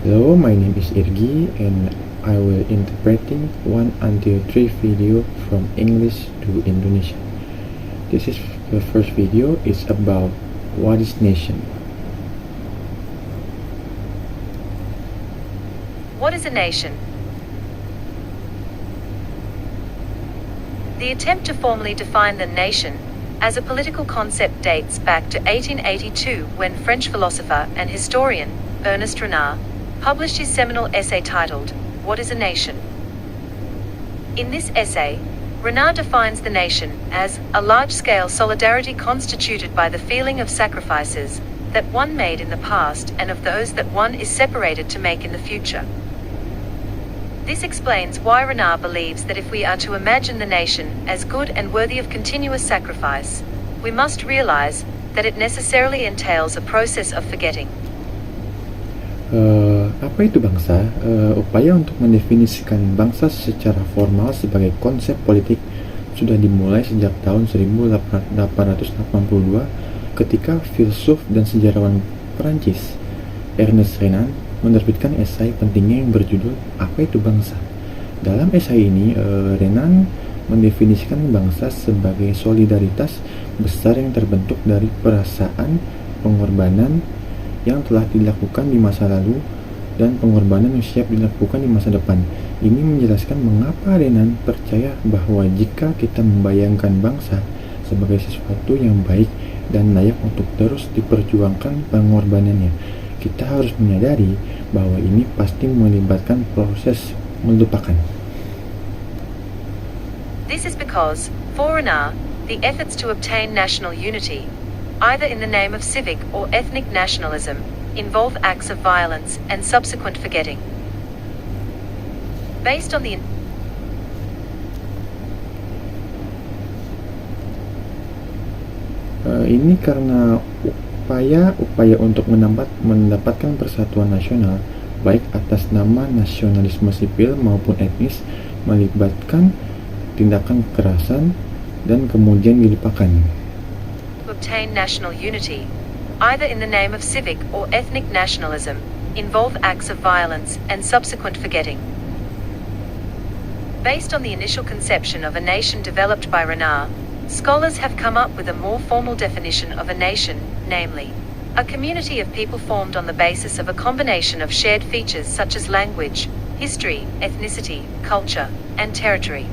Hello, my name is Irgi and I will interpreting 1 until 3 video from English to Indonesian. This is the first video is about what is nation. What is a nation? The attempt to formally define the nation as a political concept dates back to 1882 when French philosopher and historian Ernest Renard published his seminal essay titled, What is a Nation? In this essay, Renard defines the nation as a large-scale solidarity constituted by the feeling of sacrifices that one made in the past and of those that one is separated to make in the future. This explains why Renard believes that if we are to imagine the nation as good and worthy of continuous sacrifice, we must realize that it necessarily entails a process of forgetting. Apa itu bangsa? Upaya untuk mendefinisikan bangsa secara formal sebagai konsep politik sudah dimulai sejak tahun 1882 ketika filsuf dan sejarawan Perancis Ernest Renan menerbitkan esai pentingnya yang berjudul Apa itu Bangsa. Dalam esai ini, Renan mendefinisikan bangsa sebagai solidaritas besar yang terbentuk dari perasaan pengorbanan yang telah dilakukan di masa lalu dan pengorbanan yang siap dilakukan di masa depan. Ini menjelaskan mengapa Renan percaya bahwa jika kita membayangkan bangsa sebagai sesuatu yang baik dan layak untuk terus diperjuangkan pengorbanannya, kita harus menyadari bahwa ini pasti melibatkan proses melupakan. This is because, for Renard, the efforts to obtain national unity, either in the name of civic or ethnic nationalism, involve acts of violence and subsequent forgetting. Based on the Ini karena upaya untuk mendapatkan persatuan nasional, baik atas nama nasionalisme sipil maupun etnis, melibatkan tindakan kekerasan dan kemudian dilupakan. to obtain national unity, either in the name of civic or ethnic nationalism, involve acts of violence and subsequent forgetting. Based on the initial conception of a nation developed by Renard, scholars have come up with a more formal definition of a nation, namely, a community of people formed on the basis of a combination of shared features such as language, history, ethnicity, culture, and territory.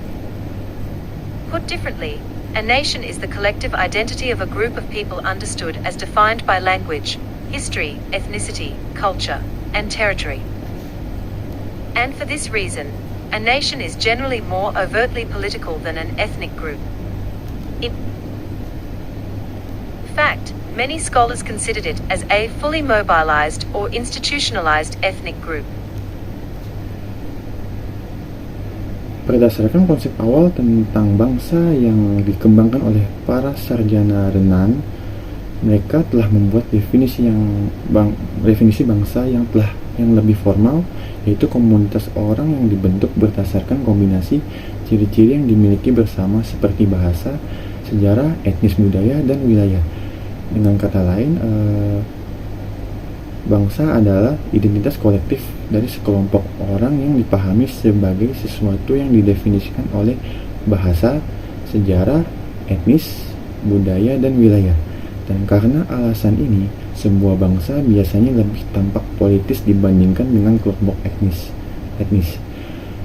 Put differently, a nation is the collective identity of a group of people understood as defined by language, history, ethnicity, culture, and territory. And for this reason, a nation is generally more overtly political than an ethnic group. In fact, many scholars considered it as a fully mobilized or institutionalized ethnic group. Berdasarkan konsep awal tentang bangsa yang dikembangkan oleh para sarjana Renan, mereka telah membuat definisi bangsa yang lebih formal, yaitu komunitas orang yang dibentuk berdasarkan kombinasi ciri-ciri yang dimiliki bersama seperti bahasa, sejarah, etnis, budaya, dan wilayah. Dengan kata lain, bangsa adalah identitas kolektif dari sekelompok orang yang dipahami sebagai sesuatu yang didefinisikan oleh bahasa, sejarah, etnis, budaya, dan wilayah. Dan karena alasan ini, sebuah bangsa biasanya lebih tampak politis dibandingkan dengan kelompok etnis.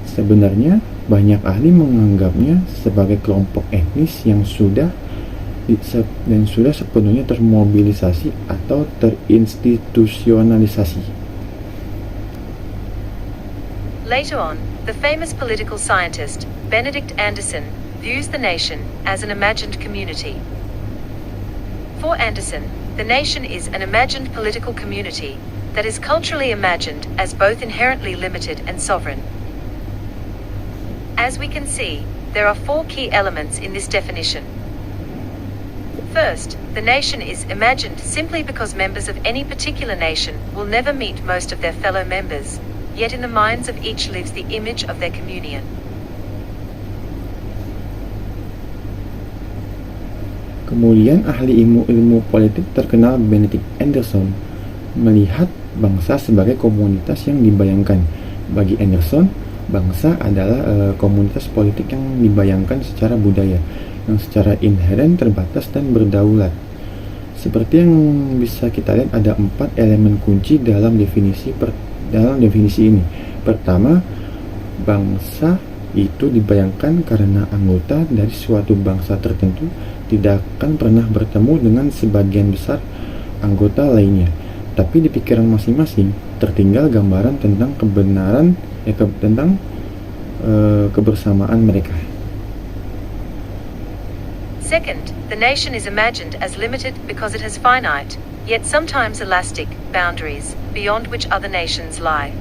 Sebenarnya, banyak ahli menganggapnya sebagai kelompok etnis yang sudah sepenuhnya termobilisasi atau terinstitusionalisasi. Later on, the famous political scientist, Benedict Anderson, views the nation as an imagined community. For Anderson, the nation is an imagined political community that is culturally imagined as both inherently limited and sovereign. As we can see, there are 4 key elements in this definition. First, the nation is imagined simply because members of any particular nation will never meet most of their fellow members, yet in the minds of each lives the image of their communion. Kemudian ahli ilmu politik terkenal Benedict Anderson melihat bangsa sebagai komunitas yang dibayangkan. Bagi Anderson, bangsa adalah komunitas politik yang dibayangkan secara budaya, yang secara inheren terbatas dan berdaulat. Seperti yang bisa kita lihat, ada 4 elemen kunci dalam definisi ini. Pertama, bangsa itu dibayangkan karena anggota dari suatu bangsa tertentu tidak akan pernah bertemu dengan sebagian besar anggota lainnya, tapi di pikiran masing-masing tertinggal gambaran tentang kebersamaan mereka. Second, the nation is imagined as limited because it has finite, yet sometimes elastic, boundaries, beyond which other nations lie.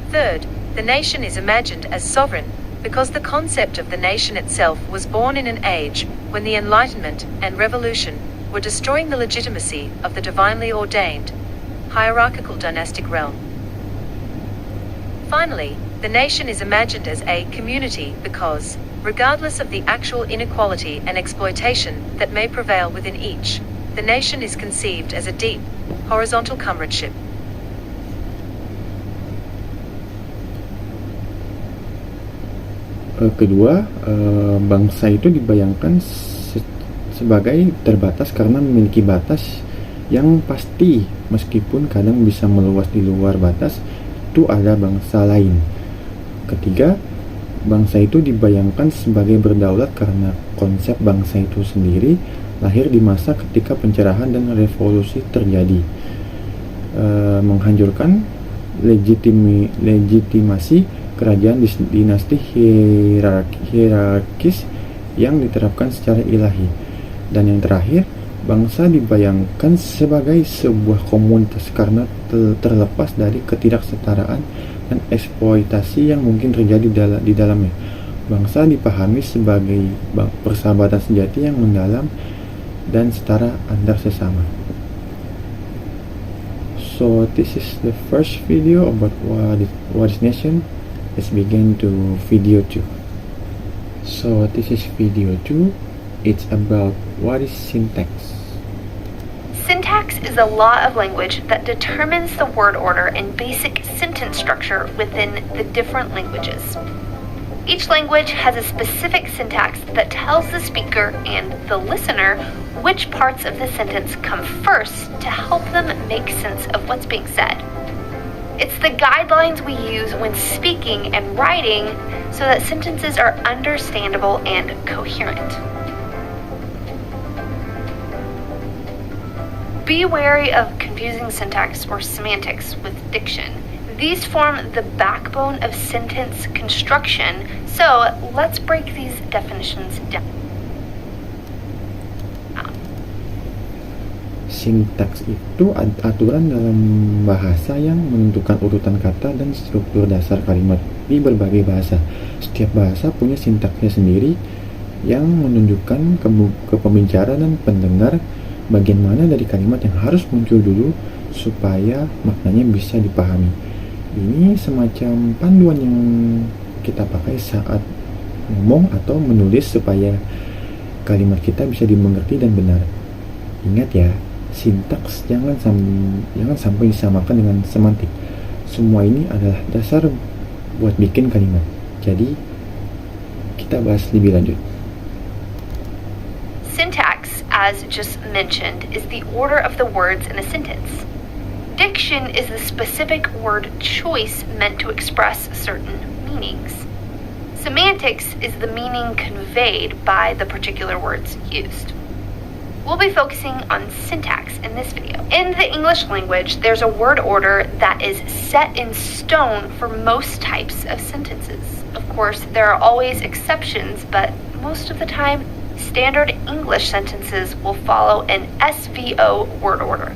Third, the nation is imagined as sovereign because the concept of the nation itself was born in an age when the Enlightenment and Revolution were destroying the legitimacy of the divinely ordained, hierarchical dynastic realm. Finally, the nation is imagined as a community because, regardless of the actual inequality and exploitation that may prevail within each, the nation is conceived as a deep, horizontal comradeship. Kedua, bangsa itu dibayangkan sebagai terbatas karena memiliki batas yang pasti, meskipun kadang bisa meluas di luar batas itu ada bangsa lain. Ketiga, bangsa itu dibayangkan sebagai berdaulat karena konsep bangsa itu sendiri lahir di masa ketika pencerahan dan revolusi terjadi, menghancurkan legitimasi kerajaan dinasti hierarkis yang diterapkan secara ilahi. Dan yang terakhir, bangsa dibayangkan sebagai sebuah komunitas karena terlepas dari ketidaksetaraan dan eksploitasi yang mungkin terjadi di dalamnya. Bangsa dipahami sebagai persahabatan sejati yang mendalam dan setara antar sesama. So this is the first video about what is nation. Let's begin to video 2. So this is video 2. It's about what is syntax. Syntax is a law of language that determines the word order and basic sentence structure within the different languages. Each language has a specific syntax that tells the speaker and the listener which parts of the sentence come first to help them make sense of what's being said. It's the guidelines we use when speaking and writing so that sentences are understandable and coherent. Be wary of confusing syntax or semantics with diction. These form the backbone of sentence construction, so let's break these definitions down. Sintaks itu aturan dalam bahasa yang menentukan urutan kata dan struktur dasar kalimat di berbagai bahasa. Setiap bahasa punya sintaksnya sendiri yang menunjukkan ke pembicara dan pendengar bagian mana dari kalimat yang harus muncul dulu supaya maknanya bisa dipahami. Ini semacam panduan yang kita pakai saat ngomong atau menulis supaya kalimat kita bisa dimengerti dan benar. Ingat ya, sintaks jangan sampai disamakan dengan semantik. Semua ini adalah dasar buat bikin kalimat. Jadi kita bahas lebih lanjut. Syntax, as just mentioned, is the order of the words in a sentence. Diction is the specific word choice meant to express certain meanings. Semantics is the meaning conveyed by the particular words used. We'll be focusing on syntax in this video. In the English language, there's a word order that is set in stone for most types of sentences. Of course, there are always exceptions, but most of the time, standard English sentences will follow an SVO word order.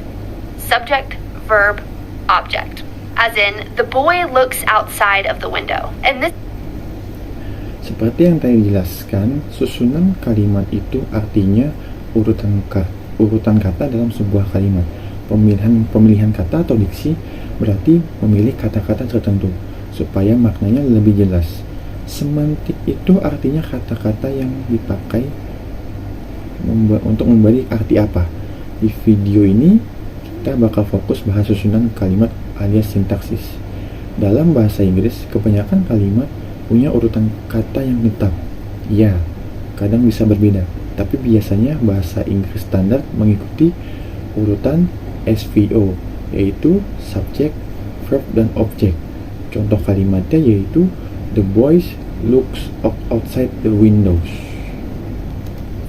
Subject, verb, object. As in, the boy looks outside of the window. And this Seperti yang tadi dijelaskan, susunan kalimat itu artinya urutan kata dalam sebuah kalimat. Pemilihan kata atau diksi berarti memilih kata-kata tertentu supaya maknanya lebih jelas. Semantik itu artinya kata-kata yang dipakai untuk memberi arti apa. Di video ini kita kita bakal fokus bahas susunan kalimat alias sintaksis. Dalam bahasa Inggris, kebanyakan kalimat punya urutan kata yang tetap. Ya, kadang bisa berbeda, tapi biasanya bahasa Inggris standar mengikuti urutan SVO, yaitu subject, verb, dan object. Contoh kalimatnya yaitu the boys looks outside the windows.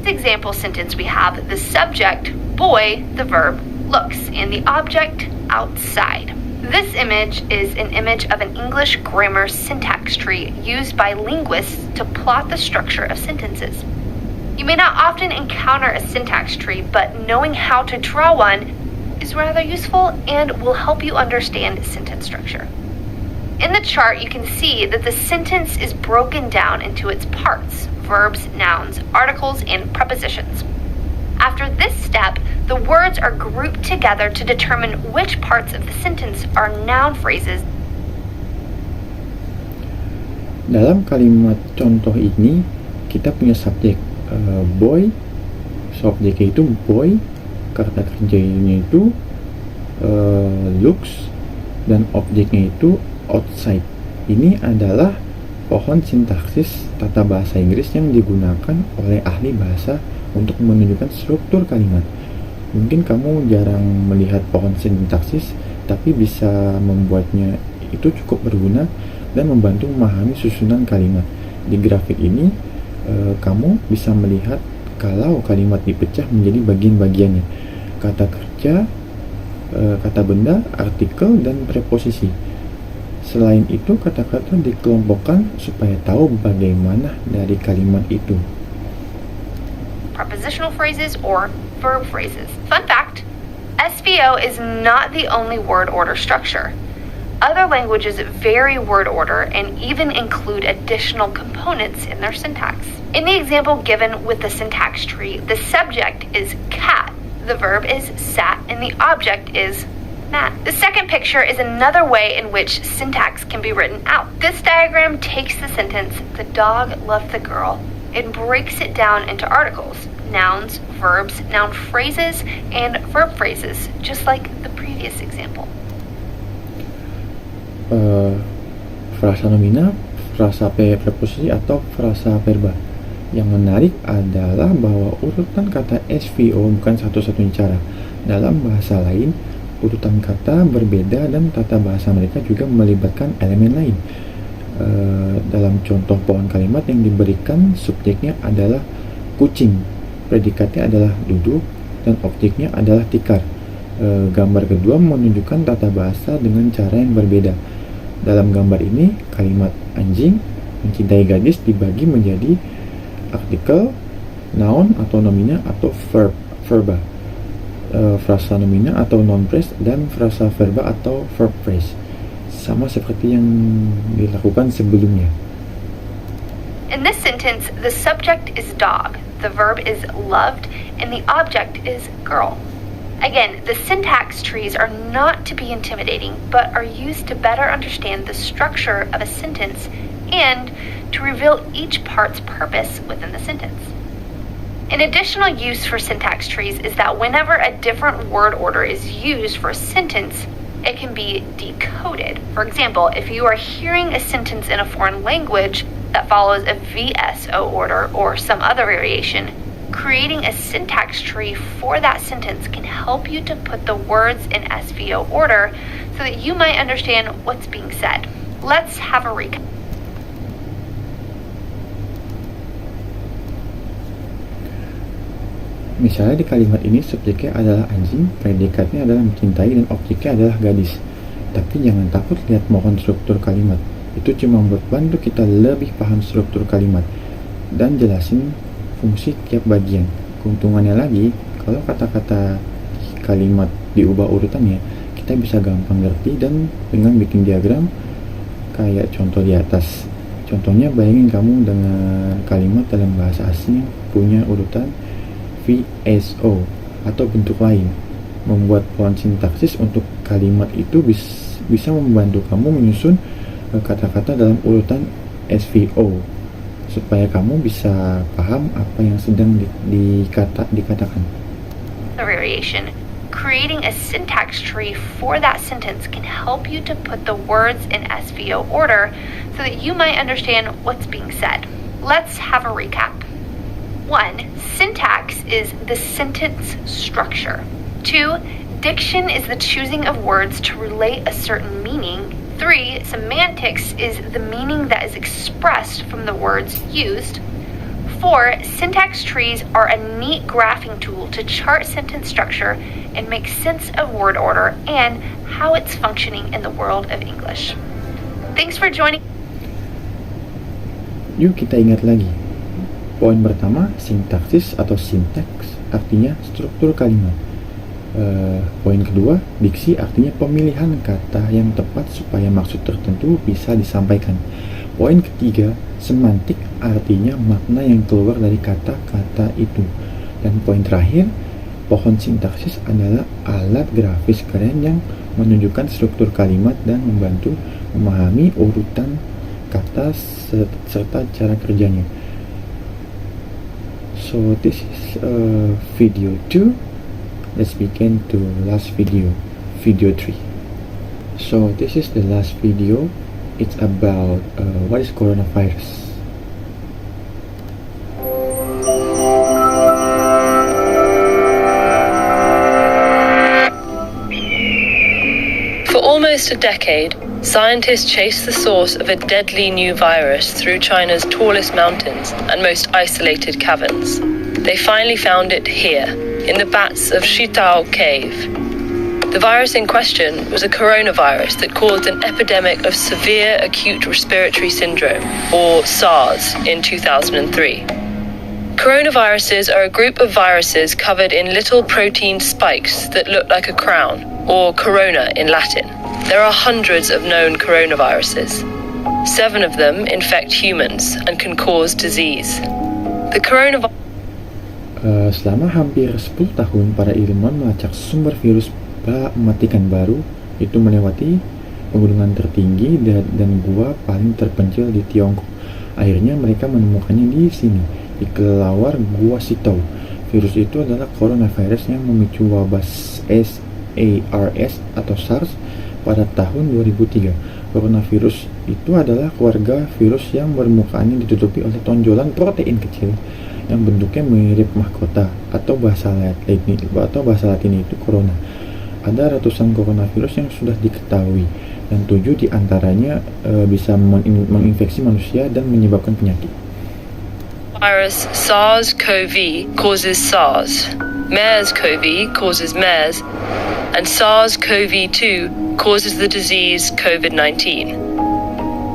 This example sentence we have the subject, boy, the verb, looks, and the object, outside. This image is an image of an English grammar syntax tree used by linguists to plot the structure of sentences. You may not often encounter a syntax tree, but knowing how to draw one is rather useful and will help you understand sentence structure. In the chart, you can see that the sentence is broken down into its parts: verbs, nouns, articles, and prepositions. After this step, the words are grouped together to determine which parts of the sentence are noun phrases. Dalam kalimat contoh ini, kita punya subjek boy, subjeknya itu boy, kata kerjanya itu looks, dan objeknya itu outside. Ini adalah pohon sintaksis tata bahasa Inggris yang digunakan oleh ahli bahasa untuk menunjukkan struktur kalimat. Mungkin kamu jarang melihat pohon sintaksis, tapi bisa membuatnya itu cukup berguna dan membantu memahami susunan kalimat. Di grafik ini, kamu bisa melihat kalau kalimat dipecah menjadi bagian-bagiannya: kata kerja, kata benda, artikel, dan preposisi. Selain itu, kata-kata dikelompokkan supaya tahu bagaimana dari kalimat itu. Prepositional phrases or verb phrases. Fun fact, SVO is not the only word order structure. Other languages vary word order and even include additional components in their syntax. In the example given with the syntax tree, the subject is cat, the verb is sat, and the object is Matt. The second picture is another way in which syntax can be written out. This diagram takes the sentence, the dog loved the girl, and breaks it down into articles, nouns, verbs, noun phrases, and verb phrases, just like the previous example. Frasa nomina, frasa preposisi, atau frasa verba. Yang menarik adalah bahwa urutan kata SVO bukan satu-satunya cara. Dalam bahasa lain, urutan kata berbeda dan tata bahasa mereka juga melibatkan elemen lain. Dalam contoh pohon kalimat yang diberikan, subjeknya adalah kucing, predikatnya adalah duduk, dan objeknya adalah tikar. Gambar kedua menunjukkan tata bahasa dengan cara yang berbeda. Dalam gambar ini, kalimat anjing mencintai gadis dibagi menjadi artikel, noun atau nomina atau verba, frasa nomina atau noun phrase, dan frasa verba atau verb phrase, sama seperti yang dilakukan sebelumnya. In this sentence, the subject is dog, the verb is loved, and the object is girl. Again, the syntax trees are not to be intimidating, but are used to better understand the structure of a sentence and to reveal each part's purpose within the sentence. An additional use for syntax trees is that whenever a different word order is used for a sentence, it can be decoded. For example, if you are hearing a sentence in a foreign language that follows a VSO order or some other variation, creating a syntax tree for that sentence can help you to put the words in SVO order so that you might understand what's being said. Let's have a recap. Misalnya di kalimat ini subjeknya adalah anjing, predikatnya adalah mencintai, dan objeknya adalah gadis. Tapi jangan takut lihat mohon struktur kalimat. Itu cuma membantu kita lebih paham struktur kalimat dan jelasin fungsi tiap bagian. Keuntungannya lagi, kalau kata-kata kalimat diubah urutannya, kita bisa gampang ngerti dan dengan bikin diagram kayak contoh di atas. Contohnya, bayangin kamu dengan kalimat dalam bahasa asing punya urutan VSO atau bentuk lain. Membuat pohon sintaksis untuk kalimat itu bisa membantu kamu menyusun kata-kata dalam urutan SVO supaya kamu bisa paham apa yang sedang dikatakan. The variation. creating a syntax tree for that sentence can help you to put the words in SVO order so that you might understand what's being said. Let's have a recap. 1. Syntax is the sentence structure. 2. Diction is the choosing of words to relate a certain meaning. 3. Semantics is the meaning that is expressed from the words used. 4. Syntax trees are a neat graphing tool to chart sentence structure and make sense of word order and how it's functioning in the world of English. Thanks for joining. Yuk kita ingat lagi. Poin pertama, sintaksis atau sintaks artinya struktur kalimat. Poin kedua, diksi artinya pemilihan kata yang tepat supaya maksud tertentu bisa disampaikan. Poin ketiga, semantik artinya makna yang keluar dari kata-kata itu. Dan poin terakhir, pohon sintaksis adalah alat grafis keren yang menunjukkan struktur kalimat dan membantu memahami urutan kata serta cara kerjanya. So this is video 2. Let's begin to last video 3. So this is the last video. It's about what is coronavirus. For almost a decade, scientists chased the source of a deadly new virus through China's tallest mountains and most isolated caverns. They finally found it here, in the bats of Shitao Cave. The virus in question was a coronavirus that caused an epidemic of severe acute respiratory syndrome, or SARS, in 2003. Coronaviruses are a group of viruses covered in little protein spikes that look like a crown, or corona in Latin. There are hundreds of known coronaviruses. 7 of them infect humans and can cause disease. The coronavirus Selama hampir 10 tahun, para ilmuwan melacak sumber virus mematikan baru itu melewati pegunungan tertinggi dan gua paling terpencil di Tiongkok. Akhirnya mereka menemukannya di sini, di kelelawar Gua Sitau. Virus itu adalah coronavirus yang memicu wabah SARS atau SARS pada tahun 2003. Coronavirus itu adalah keluarga virus yang permukaannya ditutupi oleh tonjolan protein kecil yang bentuknya mirip mahkota, atau bahasa Latin itu corona. Ada ratusan coronavirus yang sudah diketahui, dan 7 diantaranya bisa menginfeksi manusia dan menyebabkan penyakit. virus SARS-CoV causes SARS, MERS-CoV causes MERS, and SARS-CoV-2 causes the disease COVID-19.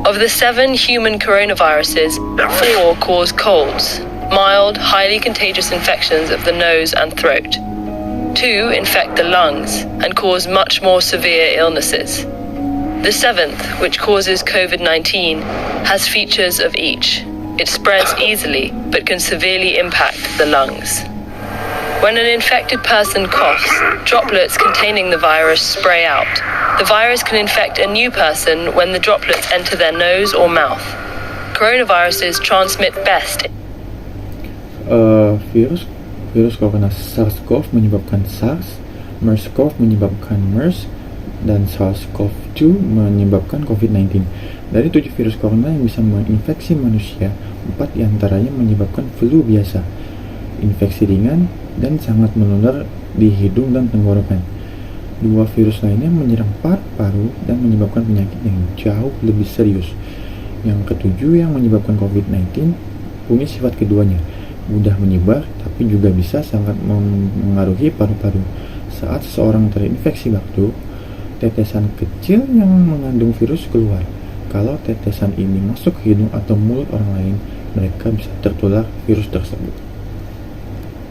Of the 7 human coronaviruses, 4 cause colds, mild, highly contagious infections of the nose and throat. 2 infect the lungs and cause much more severe illnesses. The 7th, which causes COVID-19, has features of each. It spreads easily, but can severely impact the lungs. When an infected person coughs, droplets containing the virus spray out. The virus can infect a new person when the droplets enter their nose or mouth. Coronaviruses transmit best. Virus corona SARS-CoV menyebabkan SARS, MERS-CoV menyebabkan MERS, dan SARS-CoV-2 menyebabkan COVID-19. Dari 7 virus corona yang bisa menginfeksi manusia, 4 diantaranya menyebabkan flu biasa, infeksi ringan, dan sangat menular di hidung dan tenggorokan. 2 virus lainnya menyerang paru-paru dan menyebabkan penyakit yang jauh lebih serius. Yang ketujuh yang menyebabkan COVID-19 punya sifat keduanya, mudah menyebar, tapi juga bisa sangat mengaruhi paru-paru. Saat seseorang terinfeksi bakteri, tetesan kecil yang mengandung virus keluar. Kalau tetesan ini masuk ke hidung atau mulut orang lain, mereka bisa tertular virus tersebut.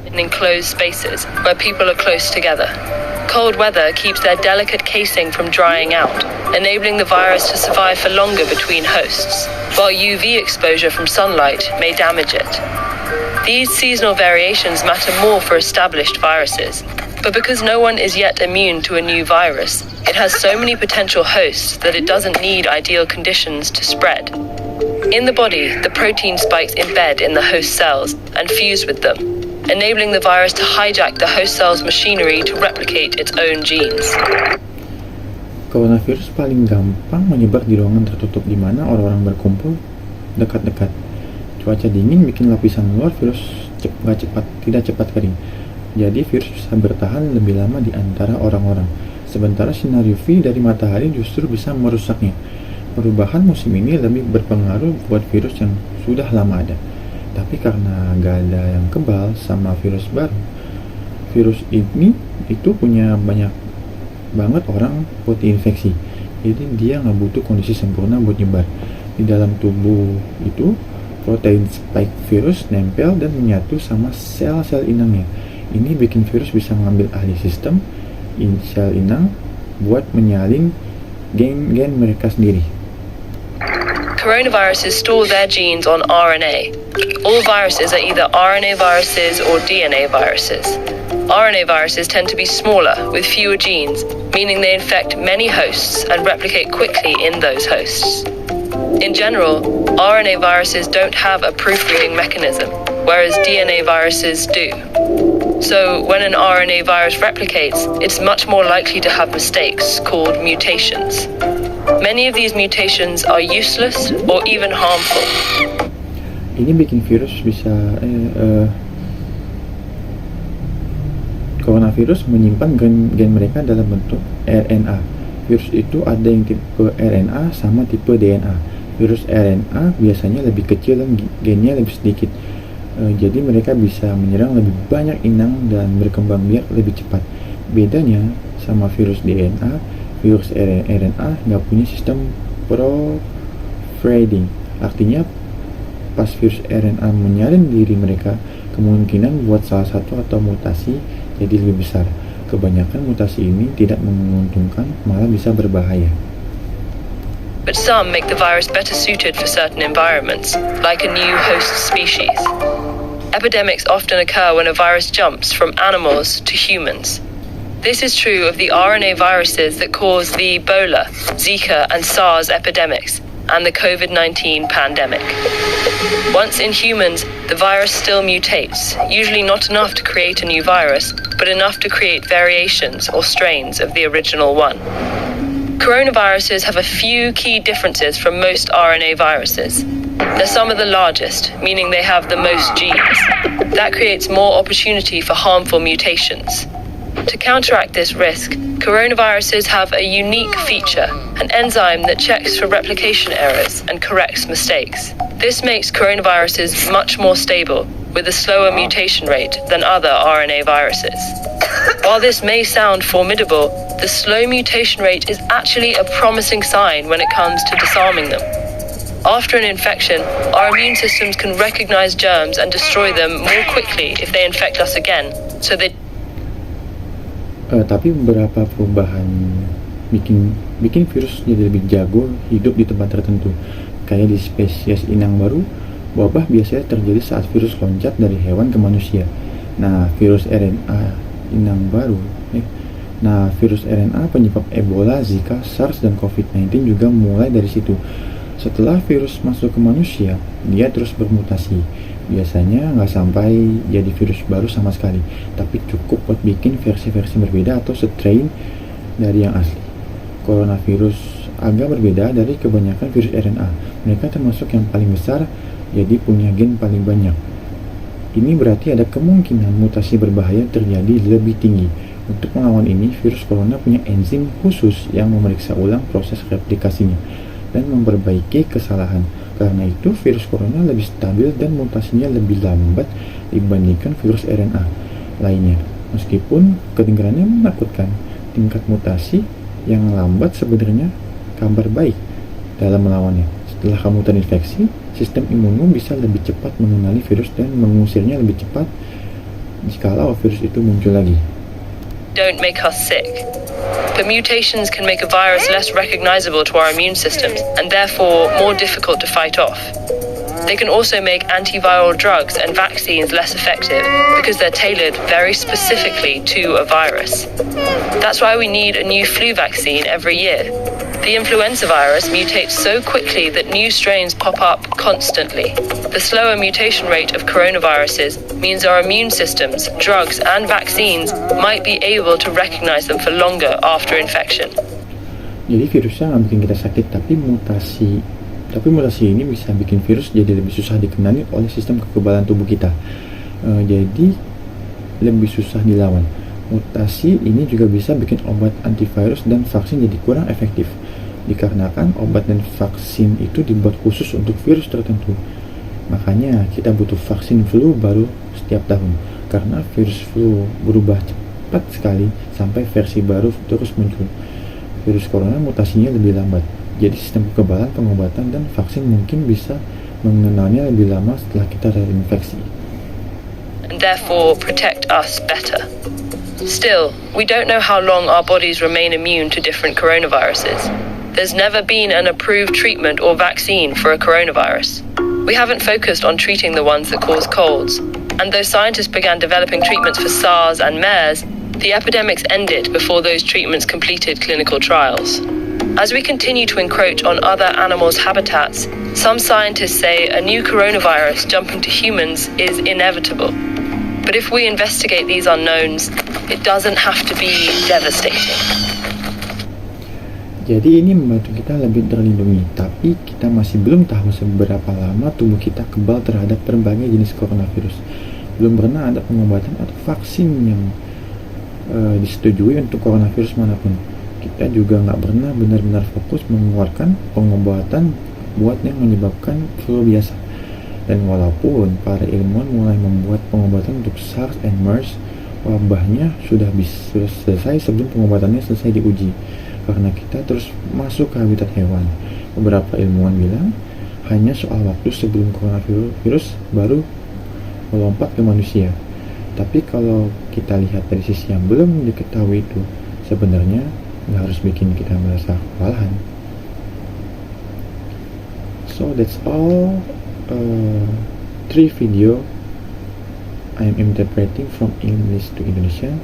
In enclosed spaces where people are close together. Cold weather keeps their delicate casing from drying out, enabling the virus to survive for longer between hosts, while UV exposure from sunlight may damage it. These seasonal variations matter more for established viruses, but because no one is yet immune to a new virus, it has so many potential hosts that it doesn't need ideal conditions to spread. In the body, the protein spikes embed in the host cells and fuse with them. enabling the virus to hijack the host cell's machinery to replicate its own genes. Coronavirus paling gampang menyebar di ruangan tertutup di mana orang-orang berkumpul dekat-dekat. Cuaca dingin bikin lapisan luar virus tidak cepat kering. Jadi virus bisa bertahan lebih lama di antara orang-orang. Sementara sinar UV dari matahari justru bisa merusaknya. Perubahan musim ini lebih berpengaruh buat virus yang sudah lama ada. Tapi karena gak ada yang kebal sama virus baru, virus ini itu punya banyak banget orang buat diinfeksi. Jadi dia nggak butuh kondisi sempurna buat nyebar. Di dalam tubuh itu, protein spike virus nempel dan menyatu sama sel-sel inangnya. Ini bikin virus bisa mengambil alih sistem sel inang buat menyalin gen mereka sendiri. Coronaviruses store their genes on RNA. All viruses are either RNA viruses or DNA viruses. RNA viruses tend to be smaller, with fewer genes, meaning they infect many hosts and replicate quickly in those hosts. In general, RNA viruses don't have a proofreading mechanism, whereas DNA viruses do. So, when an RNA virus replicates, it's much more likely to have mistakes, called mutations. Many of these mutations are useless or even harmful. Ini bikin virus bisa coronavirus menyimpan gen mereka dalam bentuk RNA. Virus itu ada yang tipe RNA sama tipe DNA. Virus RNA biasanya lebih kecil dan gennya lebih sedikit. Jadi mereka bisa menyerang lebih banyak inang dan berkembang biak lebih cepat. Bedanya sama virus DNA, virus RNA nggak punya sistem proofreading. Artinya pas virus RNA menyalin diri mereka, kemungkinan buat salah satu atau mutasi jadi lebih besar. Kebanyakan mutasi ini tidak menguntungkan, malah bisa berbahaya. But some make the virus better suited for certain environments, like a new host species. Epidemics often occur when a virus jumps from animals to humans. This is true of the RNA viruses that cause the Ebola, Zika, and SARS epidemics, and the COVID-19 pandemic. Once in humans, the virus still mutates, usually not enough to create a new virus, but enough to create variations or strains of the original one. Coronaviruses have a few key differences from most RNA viruses. They're some of the largest, meaning they have the most genes. That creates more opportunity for harmful mutations. To counteract this risk, coronaviruses have a unique feature, an enzyme that checks for replication errors and corrects mistakes. This makes coronaviruses much more stable, with a slower mutation rate than other RNA viruses. While this may sound formidable, the slow mutation rate is actually a promising sign when it comes to disarming them. After an infection, our immune systems can recognize germs and destroy them more quickly if they infect us again, so they Tapi beberapa perubahan bikin virus jadi lebih jago hidup di tempat tertentu. Kayak di spesies inang baru, wabah biasanya terjadi saat virus loncat dari hewan ke manusia. Nah, virus RNA penyebab Ebola, Zika, SARS, dan COVID-19 juga mulai dari situ. Setelah virus masuk ke manusia, dia terus bermutasi. Biasanya nggak sampai jadi virus baru sama sekali, tapi cukup buat bikin versi-versi berbeda atau strain dari yang asli. Coronavirus agak berbeda dari kebanyakan virus RNA. Mereka termasuk yang paling besar, jadi punya gen paling banyak. Ini berarti ada kemungkinan mutasi berbahaya terjadi lebih tinggi. Untuk melawan ini, virus corona punya enzim khusus yang memeriksa ulang proses replikasinya dan memperbaiki kesalahan. Karena itu, virus corona lebih stabil dan mutasinya lebih lambat dibandingkan virus RNA lainnya. Meskipun kedengarannya menakutkan, tingkat mutasi yang lambat sebenarnya kabar baik dalam melawannya. Setelah kamu terinfeksi, sistem imunmu bisa lebih cepat mengenali virus dan mengusirnya lebih cepat jikalau virus itu muncul lagi. don't make us sick. But mutations can make a virus less recognizable to our immune systems and therefore more difficult to fight off. They can also make antiviral drugs and vaccines less effective because they're tailored very specifically to a virus. That's why we need a new flu vaccine every year. The influenza virus mutates so quickly that new strains pop up constantly. The slower mutation rate of coronaviruses means our immune systems, drugs, and vaccines might be able to recognize them for longer after infection. Jadi virusnya nggak bikin kita sakit, tapi mutasi ini bisa bikin virus jadi lebih susah dikenali oleh sistem kekebalan tubuh kita. Jadi lebih susah dilawan. Mutasi ini juga bisa bikin obat antivirus dan vaksin jadi kurang efektif, dikarenakan obat dan vaksin itu dibuat khusus untuk virus tertentu. Makanya kita butuh vaksin flu baru setiap tahun, karena virus flu berubah cepat sekali sampai versi baru terus muncul. Virus corona mutasinya lebih lambat, jadi sistem kekebalan, pengobatan, dan vaksin mungkin bisa mengenalnya lebih lama setelah kita terinfeksi. And therefore protect us better. Still, we don't know how long our bodies remain immune to different coronaviruses. There's never been an approved treatment or vaccine for a coronavirus. We haven't focused on treating the ones that cause colds. And though scientists began developing treatments for SARS and MERS, the epidemics ended before those treatments completed clinical trials. As we continue to encroach on other animals' habitats, some scientists say a new coronavirus jumping to humans is inevitable. But if we investigate these unknowns, it doesn't have to be devastating. Jadi ini membantu kita lebih terlindungi, tapi kita masih belum tahu seberapa lama tubuh kita kebal terhadap berbagai jenis coronavirus. Belum pernah ada pengobatan atau vaksin yang disetujui untuk coronavirus manapun. Kita juga nggak pernah benar-benar fokus mengeluarkan pengobatan buat yang menyebabkan flu biasa. Dan walaupun para ilmuwan mulai membuat pengobatan untuk SARS dan MERS, wabahnya sudah selesai sebelum pengobatannya selesai diuji. Karena kita terus masuk ke habitat hewan. Beberapa ilmuwan bilang hanya soal waktu sebelum coronavirus baru melompat ke manusia. Tapi kalau kita lihat dari sisi yang belum diketahui itu, sebenarnya nggak harus bikin kita merasa kewalahan. So that's all 3 video I am interpreting from English to Indonesian.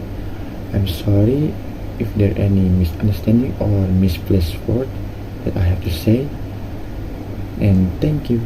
I'm sorry if there are any misunderstanding or misplaced word that I have to say, and thank you.